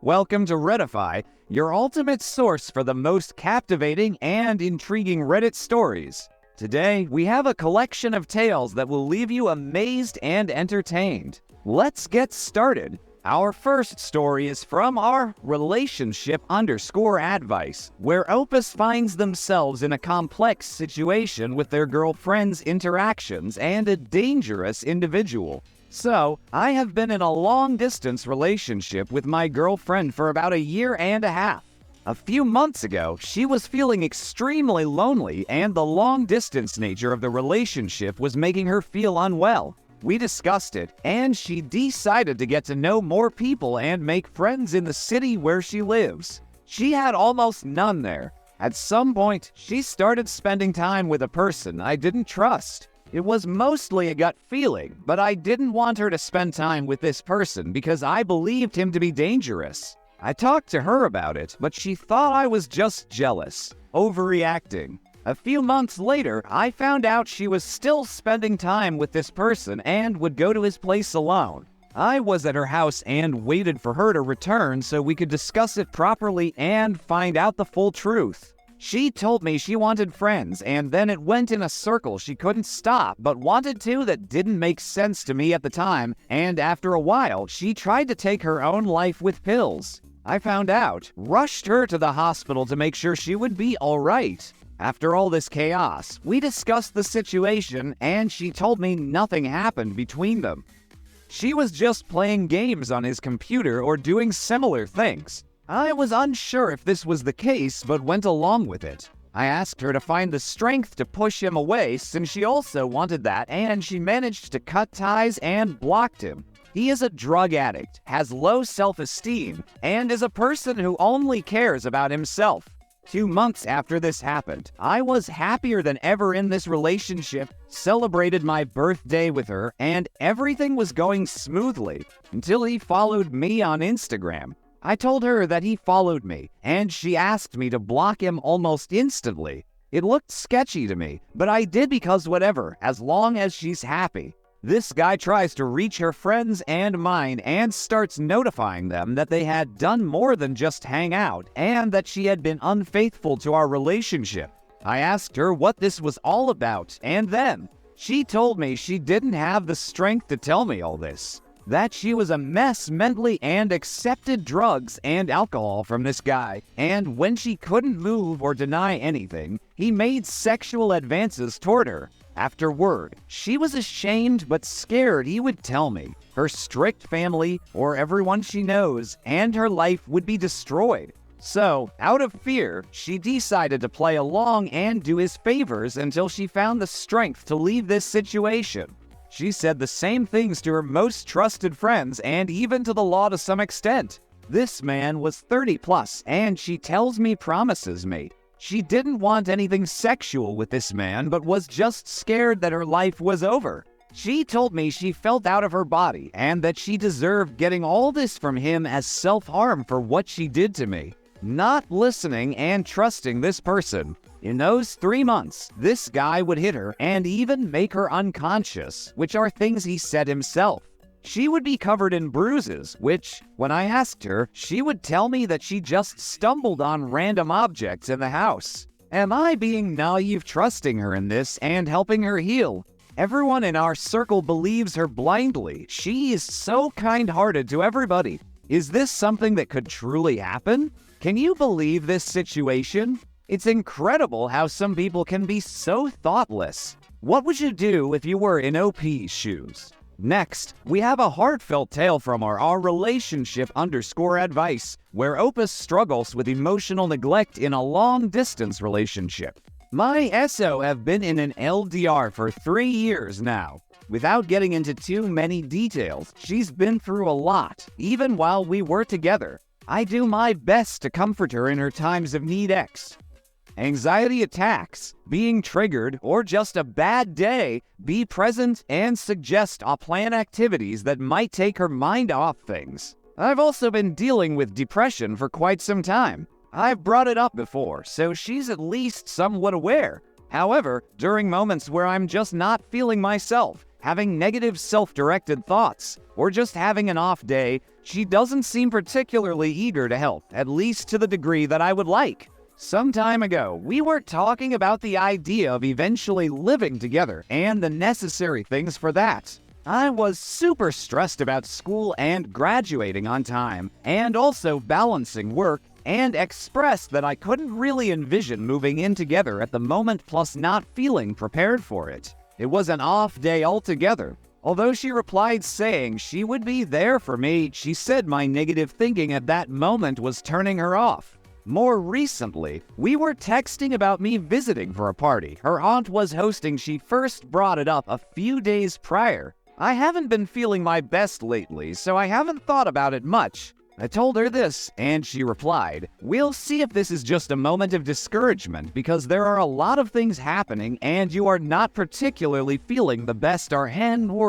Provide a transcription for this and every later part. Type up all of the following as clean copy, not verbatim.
Welcome to Reddify, your ultimate source for the most captivating and intriguing Reddit stories. Today, we have a collection of tales that will leave you amazed and entertained. Let's get started. Our first story is from our relationship_advice, where Opus finds themselves in a complex situation with their girlfriend's interactions and a dangerous individual. So, I have been in a long-distance relationship with my girlfriend for about 1.5 years. A few months ago, she was feeling extremely lonely, and the long-distance nature of the relationship was making her feel unwell. We discussed it, and she decided to get to know more people and make friends in the city where she lives. She had almost none there. At some point, she started spending time with a person I didn't trust. It was mostly a gut feeling, but I didn't want her to spend time with this person because I believed him to be dangerous. I talked to her about it, but she thought I was just jealous, overreacting. A few months later, I found out she was still spending time with this person and would go to his place alone. I was at her house and waited for her to return so we could discuss it properly and find out the full truth. She told me she wanted friends, and then it went in a circle she couldn't stop but wanted to that didn't make sense to me at the time, and after a while, she tried to take her own life with pills. I found out, rushed her to the hospital to make sure she would be alright. After all this chaos, we discussed the situation, and she told me nothing happened between them. She was just playing games on his computer or doing similar things. I was unsure if this was the case, but went along with it. I asked her to find the strength to push him away since she also wanted that, and she managed to cut ties and blocked him. He is a drug addict, has low self-esteem, and is a person who only cares about himself. 2 months after this happened, I was happier than ever in this relationship, celebrated my birthday with her, and everything was going smoothly until he followed me on Instagram. I told her that he followed me, and she asked me to block him almost instantly. It looked sketchy to me, but I did because whatever, as long as she's happy. This guy tries to reach her friends and mine and starts notifying them that they had done more than just hang out and that she had been unfaithful to our relationship. I asked her what this was all about, and then she told me she didn't have the strength to tell me all this. That she was a mess mentally and accepted drugs and alcohol from this guy, and when she couldn't move or deny anything, he made sexual advances toward her. Afterward, she was ashamed but scared he would tell me. Her strict family, or everyone she knows, and her life would be destroyed. So, out of fear, she decided to play along and do his favors until she found the strength to leave this situation. She said the same things to her most trusted friends and even to the law to some extent. This man was 30 plus, and she tells me promises me. She didn't want anything sexual with this man, but was just scared that her life was over. She told me she felt out of her body and that she deserved getting all this from him as self-harm for what she did to me. Not listening and trusting this person. In those 3 months, this guy would hit her and even make her unconscious, which are things he said himself. She would be covered in bruises, which, when I asked her, she would tell me that she just stumbled on random objects in the house. Am I being naive trusting her in this and helping her heal? Everyone in our circle believes her blindly. She is so kind-hearted to everybody. Is this something that could truly happen? Can you believe this situation? It's incredible how some people can be so thoughtless. What would you do if you were in OP's shoes? Next, we have a heartfelt tale from our relationship_advice, where Opus struggles with emotional neglect in a long-distance relationship. My SO have been in an LDR for 3 years now. Without getting into too many details, she's been through a lot, even while we were together. I do my best to comfort her in her times of need. Anxiety attacks, being triggered, or just a bad day, be present and suggest plan activities that might take her mind off things. I've also been dealing with depression for quite some time. I've brought it up before, so she's at least somewhat aware. However, during moments where I'm just not feeling myself, having negative self-directed thoughts, or just having an off day, She doesn't seem particularly eager to help, at least to the degree that I would like. Some time ago, we were talking about the idea of eventually living together and the necessary things for that. I was super stressed about school and graduating on time, and also balancing work, and expressed that I couldn't really envision moving in together at the moment, plus not feeling prepared for it. It was an off day altogether. Although she replied saying she would be there for me, she said my negative thinking at that moment was turning her off. More recently, we were texting about me visiting for a party her aunt was hosting. She first brought it up a few days prior. I haven't been feeling my best lately, so I haven't thought about it much. I told her this, and she replied, "We'll see if this is just a moment of discouragement because there are a lot of things happening and you are not particularly feeling the best or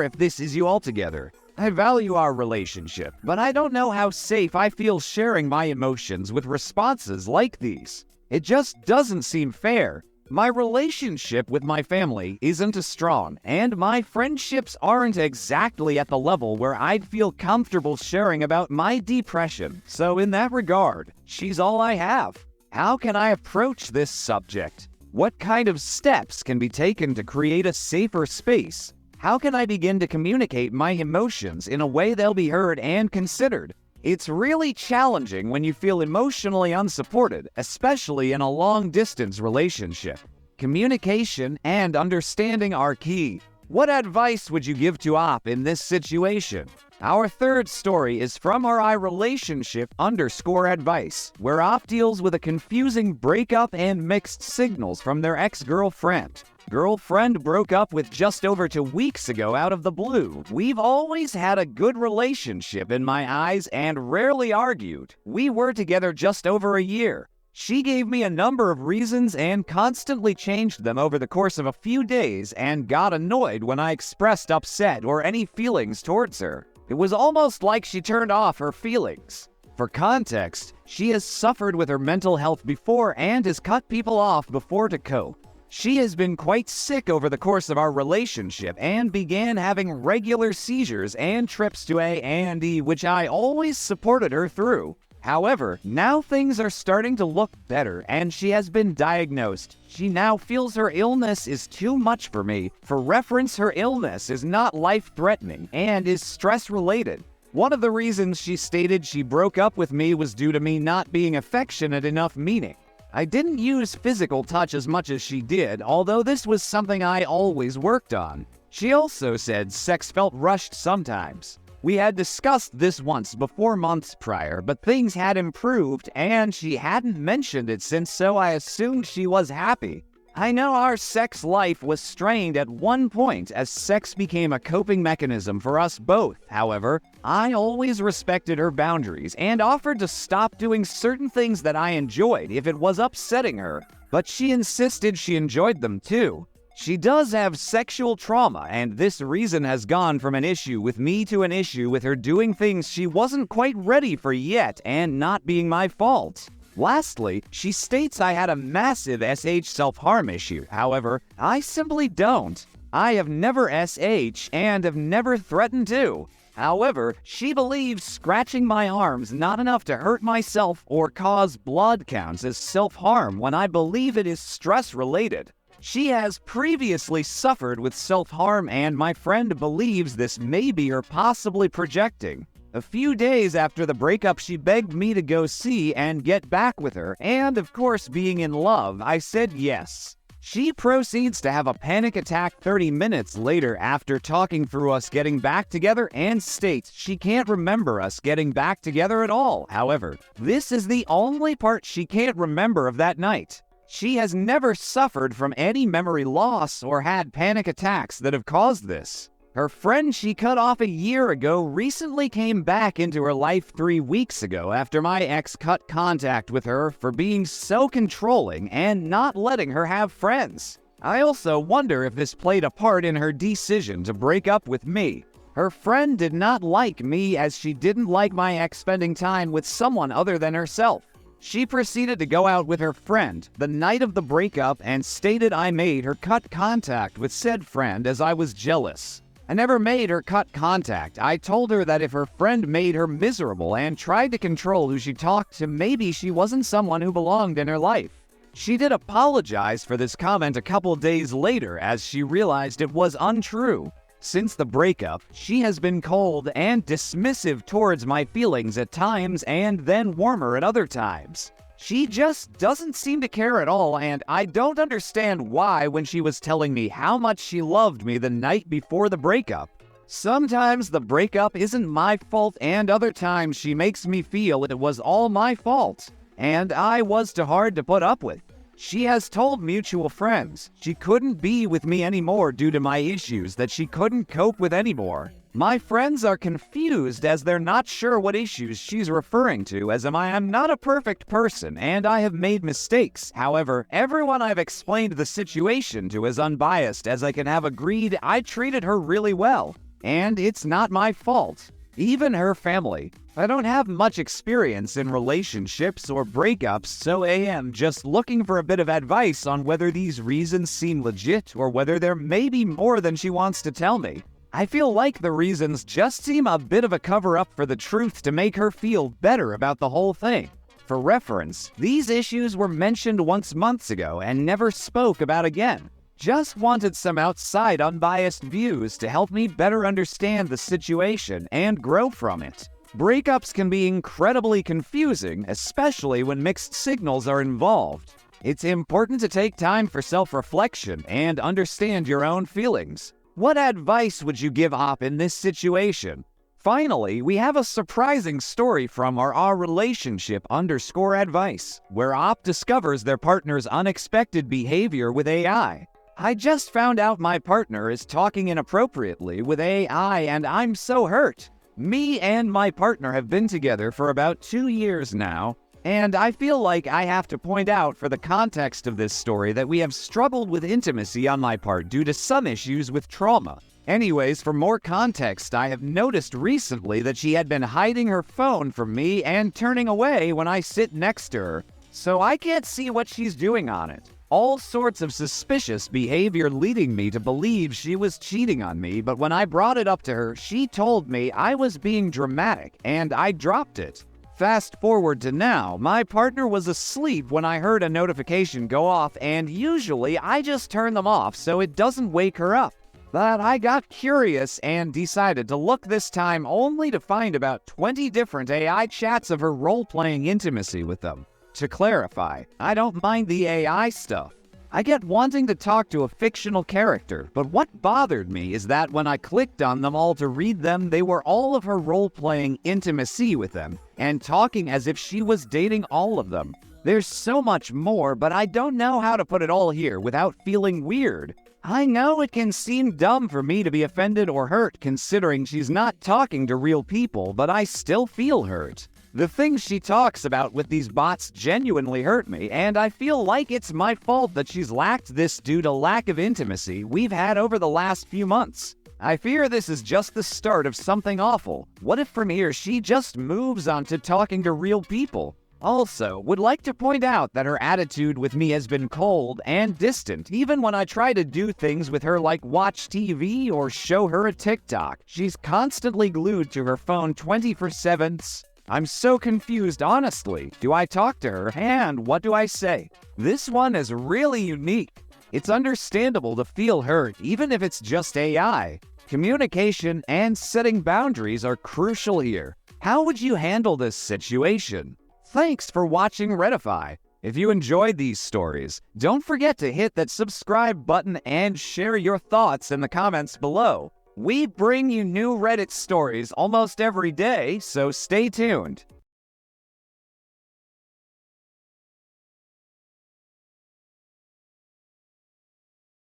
if this is you altogether. I value our relationship, but I don't know how safe I feel sharing my emotions with responses like these. It just doesn't seem fair. My relationship with my family isn't as strong, and my friendships aren't exactly at the level where I'd feel comfortable sharing about my depression. So in that regard, she's all I have. How can I approach this subject? What kind of steps can be taken to create a safer space? How can I begin to communicate my emotions in a way they'll be heard and considered? It's really challenging when you feel emotionally unsupported, especially in a long-distance relationship. Communication and understanding are key. What advice would you give to Op in this situation?" Our third story is from our iRelationship_advice, where Op deals with a confusing breakup and mixed signals from their ex-girlfriend. Girlfriend broke up with just over 2 weeks ago out of the blue. We've always had a good relationship in my eyes and rarely argued. We were together just over a year. She gave me a number of reasons and constantly changed them over the course of a few days and got annoyed when I expressed upset or any feelings towards her. It was almost like she turned off her feelings. For context, she has suffered with her mental health before and has cut people off before to cope. She has been quite sick over the course of our relationship and began having regular seizures and trips to A&E, which I always supported her through. However, now things are starting to look better and she has been diagnosed. She now feels her illness is too much for me. For reference, her illness is not life-threatening and is stress-related. One of the reasons she stated she broke up with me was due to me not being affectionate enough, meaning I didn't use physical touch as much as she did, although this was something I always worked on. She also said sex felt rushed sometimes. We had discussed this once before months prior, but things had improved and she hadn't mentioned it since, so I assumed she was happy. I know our sex life was strained at one point as sex became a coping mechanism for us both. However, I always respected her boundaries and offered to stop doing certain things that I enjoyed if it was upsetting her, but she insisted she enjoyed them too. She does have sexual trauma, and this reason has gone from an issue with me to an issue with her doing things she wasn't quite ready for yet and not being my fault. Lastly, she states I had a massive self-harm issue. However, I simply don't. I have never and have never threatened to. However, she believes scratching my arms not enough to hurt myself or cause blood counts as self-harm when I believe it is stress-related. She has previously suffered with self-harm and my friend believes this may be her possibly projecting. A few days after the breakup, she begged me to go see and get back with her, and of course, being in love, I said yes. She proceeds to have a panic attack 30 minutes later after talking through us getting back together and states she can't remember us getting back together at all. However, this is the only part she can't remember of that night. She has never suffered from any memory loss or had panic attacks that have caused this. Her friend she cut off a year ago recently came back into her life 3 weeks ago after my ex cut contact with her for being so controlling and not letting her have friends. I also wonder if this played a part in her decision to break up with me. Her friend did not like me as she didn't like my ex spending time with someone other than herself. She proceeded to go out with her friend the night of the breakup and stated I made her cut contact with said friend as I was jealous. I never made her cut contact. I told her that if her friend made her miserable and tried to control who she talked to, maybe she wasn't someone who belonged in her life. She did apologize for this comment a couple days later as she realized it was untrue. Since the breakup, she has been cold and dismissive towards my feelings at times and then warmer at other times. She just doesn't seem to care at all, and I don't understand why when she was telling me how much she loved me the night before the breakup. Sometimes the breakup isn't my fault, and other times she makes me feel it was all my fault, and I was too hard to put up with. She has told mutual friends she couldn't be with me anymore due to my issues that she couldn't cope with anymore. My friends are confused as they're not sure what issues she's referring to, as I am not a perfect person and I have made mistakes. However, everyone I've explained the situation to is unbiased, as I can have agreed I treated her really well, and it's not my fault. Even her family. I don't have much experience in relationships or breakups, so I am just looking for a bit of advice on whether these reasons seem legit or whether there may be more than she wants to tell me. I feel like the reasons just seem a bit of a cover-up for the truth to make her feel better about the whole thing. For reference, these issues were mentioned once months ago and never spoke about again. Just wanted some outside unbiased views to help me better understand the situation and grow from it. Breakups can be incredibly confusing, especially when mixed signals are involved. It's important to take time for self-reflection and understand your own feelings. What advice would you give Op in this situation? Finally, we have a surprising story from our relationship_advice, where Op discovers their partner's unexpected behavior with AI. I just found out my partner is talking inappropriately with AI and I'm so hurt. Me and my partner have been together for about 2 years now, and I feel like I have to point out for the context of this story that we have struggled with intimacy on my part due to some issues with trauma. Anyways, for more context, I have noticed recently that she had been hiding her phone from me and turning away when I sit next to her, so I can't see what she's doing on it. All sorts of suspicious behavior leading me to believe she was cheating on me, but when I brought it up to her, she told me I was being dramatic and I dropped it. Fast forward to now, my partner was asleep when I heard a notification go off, and usually I just turn them off so it doesn't wake her up. But I got curious and decided to look this time, only to find about 20 different AI chats of her role-playing intimacy with them. To clarify, I don't mind the AI stuff. I get wanting to talk to a fictional character, but what bothered me is that when I clicked on them all to read them, they were all of her role-playing intimacy with them, and talking as if she was dating all of them. There's so much more, but I don't know how to put it all here without feeling weird. I know it can seem dumb for me to be offended or hurt considering she's not talking to real people, but I still feel hurt. The things she talks about with these bots genuinely hurt me, and I feel like it's my fault that she's lacked this due to lack of intimacy we've had over the last few months. I fear this is just the start of something awful. What if from here she just moves on to talking to real people? Also, would like to point out that her attitude with me has been cold and distant, even when I try to do things with her like watch TV or show her a TikTok. She's constantly glued to her phone 24/7. I'm so confused, honestly. Do I talk to her, and what do I say? This one is really unique. It's understandable to feel hurt, even if it's just AI. Communication and setting boundaries are crucial here. How would you handle this situation? Thanks for watching Redify. If you enjoyed these stories, don't forget to hit that subscribe button and share your thoughts in the comments below. We bring you new Reddit stories almost every day, so stay tuned.